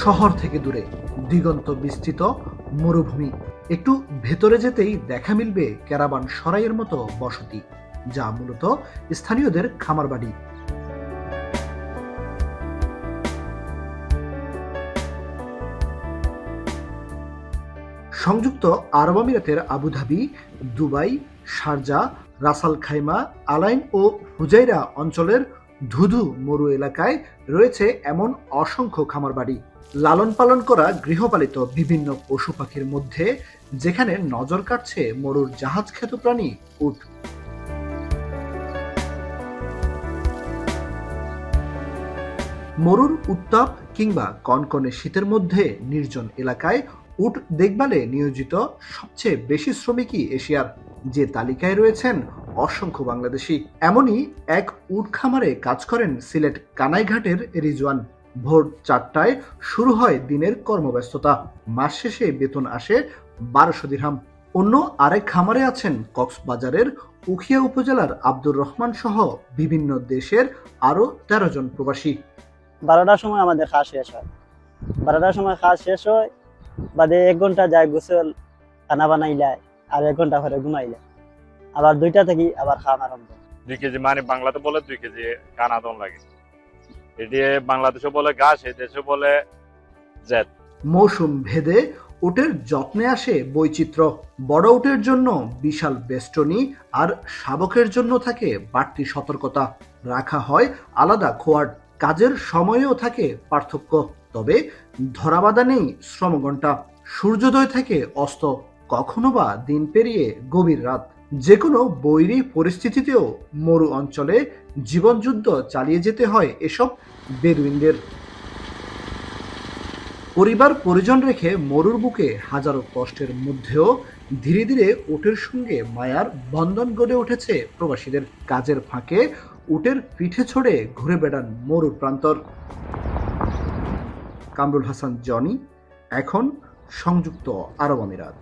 শহর থেকে দূরে দিগন্ত বিস্তৃত মরুভূমি। একটু ভেতরে যেতেই দেখা মিলবে ক্যারাবান সরাইয়ের মতো বসতি, যা মূলত স্থানীয়দের খামার বাড়ি। সংযুক্ত আরব আমিরাতের Abu Dhabi, Dubai, Sharjah, Ras al Khaimah, Al Ain ও হুজাইরা অঞ্চলের ধুধু মরু এলাকায় রয়েছে এমন অসংখ্য খামার বাড়ি। লালন পালন করা গৃহপালিত বিভিন্ন পশু পাখির মধ্যে যেখানে নজর কাটছে মরুর জাহাজ খ্যাত প্রাণী উট। মরুর উত্তাপ কিংবা কনকনে শীতের মধ্যে নির্জন এলাকায় উট দেখভালে নিয়োজিত সবচেয়ে বেশি শ্রমিকই এশিয়ার, যে তালিকায় রয়েছেন অসংখ্য বাংলাদেশি। এমনই এক উট খামারে কাজ করেন সিলেট কানাইঘাটের রিজওয়ান। ভোর 4টায় শুরু হয় দিনের কর্মব্যস্ততা, মাস শেষে বেতন আসে 1200 দিরহাম। অন্য আরেক খামারে আছেন কক্সবাজারের উখিয়া উপজেলার আব্দুর রহমান সহ বিভিন্ন দেশের আরো 13 জন প্রবাসী। 12টার সময় আমাদের খাওয়া শেষ হয়। 12টার সময় খাওয়া শেষ হয়, বাদে 1 ঘন্টা যায় গোসল খানা বানাইলায়, আর 1 ঘন্টা পরে ঘুমাইলায়, আবার 2টা থেকে আবার খাওয়া আরম্ভ। 2 কেজি মানে বাংলাতে বলে 2 কেজি কানাদন লাগে। এটি বাংলাদেশে বলে ঘাস, এই দেশে বলে জেট। মৌসুম ভেদে উটের যত্নে আসে বৈচিত্র্য। বড় উটের জন্য বিশাল বেষ্টনী আর শাবকের জন্য থাকে বাড়তি সতর্কতা। রাখা হয় আলাদা খোয়ার। কাজের সময়েও থাকে পার্থক্য, তবে ধরাবাধা নেই শ্রমঘণ্টা। সূর্যোদয় থেকে অস্ত, কখনো বা দিন পেরিয়ে গভীর রাত। যে কোনো বৈরী পরিস্থিতিতেও মরু অঞ্চলে জীবনযুদ্ধ চালিয়ে যেতে হয় এসব বেদুইনদের। পরিবার পরিজন রেখে মরুর বুকে হাজারো কষ্টের মধ্যেও ধীরে ধীরে উটের সঙ্গে মায়ার বন্ধন গড়ে উঠেছে প্রবাসীদের। কাজের ফাঁকে উটের পিঠে ছড়ে ঘুরে বেড়ান মরুর প্রান্তর। কামরুল হাসান জনি, এখন সংযুক্ত আরব আমিরাত।